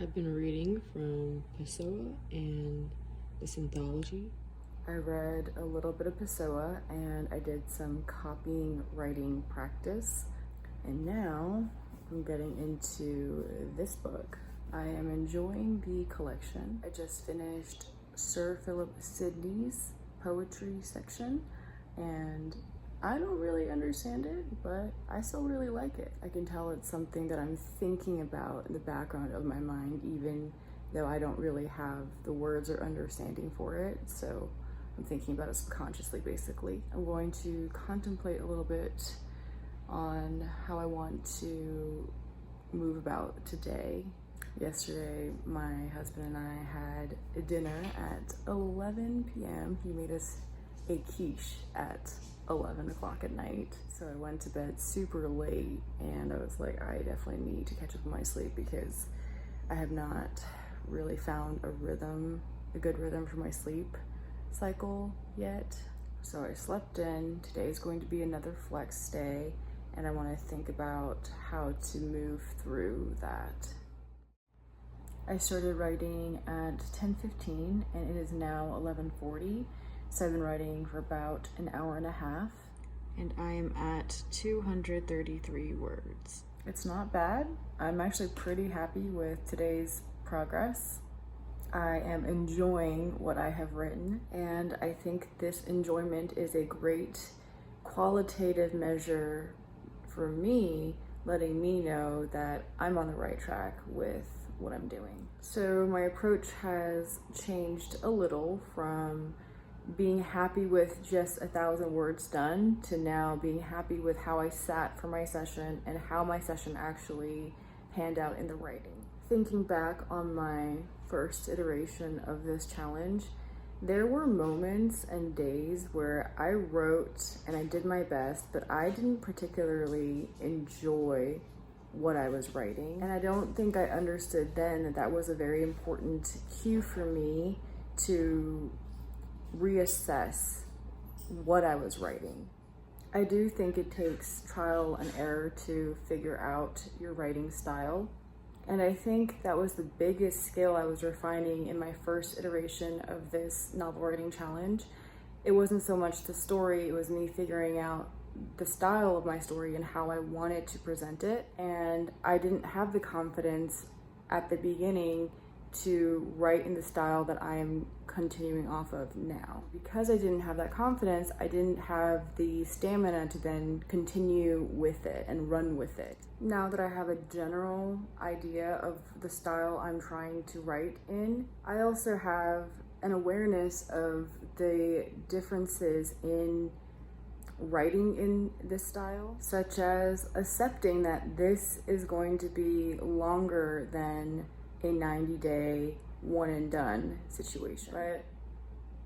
I've been reading from Pessoa and this anthology. I read a little bit of Pessoa and I did some copying writing practice. And now I'm getting into this book. I am enjoying the collection. I just finished Sir Philip Sidney's poetry section and I don't really understand it, but I still really like it. I can tell it's something that I'm thinking about in the background of my mind, even though I don't really have the words or understanding for it. So I'm thinking about it subconsciously, basically. I'm going to contemplate a little bit on how I want to move about today. Yesterday, my husband and I had a dinner at 11 p.m. He made us a quiche at 11 o'clock at night. So I went to bed super late and I was like, I definitely need to catch up on my sleep because I have not really found a good rhythm for my sleep cycle yet. So I slept in. Today is going to be another flex day and I want to think about how to move through that. I started writing at 10:15 and it is now 11:40. So I've been writing for about an hour and a half. And I am at 233 words. It's not bad. I'm actually pretty happy with today's progress. I am enjoying what I have written, and I think this enjoyment is a great qualitative measure for me, letting me know that I'm on the right track with what I'm doing. So my approach has changed a little from being happy with just 1,000 words done to now being happy with how I sat for my session and how my session actually panned out in the writing. Thinking back on my first iteration of this challenge, there were moments and days where I wrote and I did my best, but I didn't particularly enjoy what I was writing. And I don't think I understood then that that was a very important cue for me to reassess what I was writing. I do think it takes trial and error to figure out your writing style. And I think that was the biggest skill I was refining in my first iteration of this novel writing challenge. It wasn't so much the story, it was me figuring out the style of my story and how I wanted to present it. And I didn't have the confidence at the beginning to write in the style that I am continuing off of now. Because I didn't have that confidence, I didn't have the stamina to then continue with it and run with it. Now that I have a general idea of the style I'm trying to write in, I also have an awareness of the differences in writing in this style, such as accepting that this is going to be longer than a 90-day one and done situation. But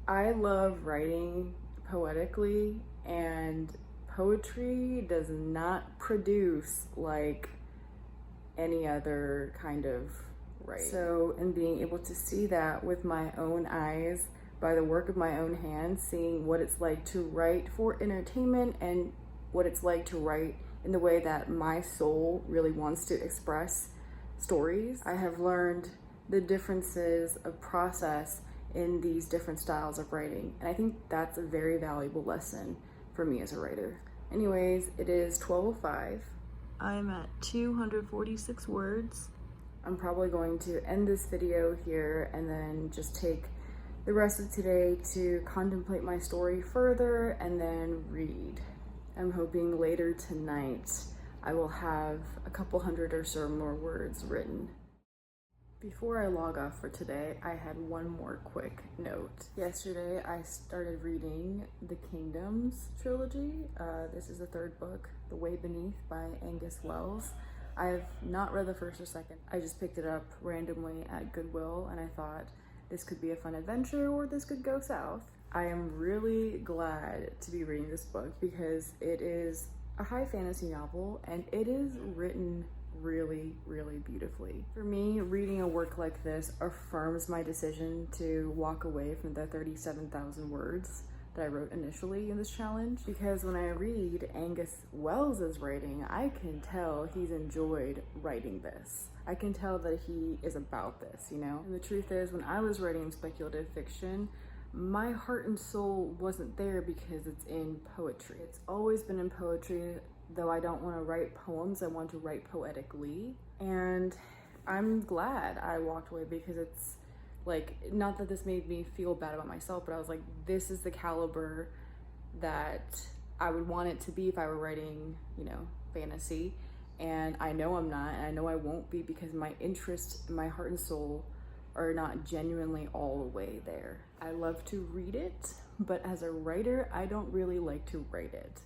I love writing poetically, and poetry does not produce like any other kind of writing. So in being able to see that with my own eyes, by the work of my own hands, seeing what it's like to write for entertainment and what it's like to write in the way that my soul really wants to express stories, I have learned the differences of process in these different styles of writing. And I think that's a very valuable lesson for me as a writer. Anyways, it is 12:05. I'm at 246 words. I'm probably going to end this video here and then just take the rest of today to contemplate my story further and then read. I'm hoping later tonight I will have a couple hundred or so more words written. Before I log off for today, I had one more quick note. Yesterday, I started reading the Kingdoms trilogy. This is the third book, The Way Beneath by Angus Wells. I've not read the first or second. I just picked it up randomly at Goodwill and I thought this could be a fun adventure or this could go south. I am really glad to be reading this book because it is a high fantasy novel and it is written really, really beautifully. For me, reading a work like this affirms my decision to walk away from the 37,000 words that I wrote initially in this challenge, because when I read Angus Wells's writing, I can tell he's enjoyed writing this. I can tell that he is about this, you know? And the truth is, when I was writing speculative fiction, my heart and soul wasn't there because it's in poetry. It's always been in poetry, though I don't want to write poems, I want to write poetically. And I'm glad I walked away, because it's like, not that this made me feel bad about myself, but I was like, this is the caliber that I would want it to be if I were writing, you know, fantasy. And I know I'm not, and I know I won't be, because my interest, my heart and soul are not genuinely all the way there. I love to read it, but as a writer, I don't really like to write it.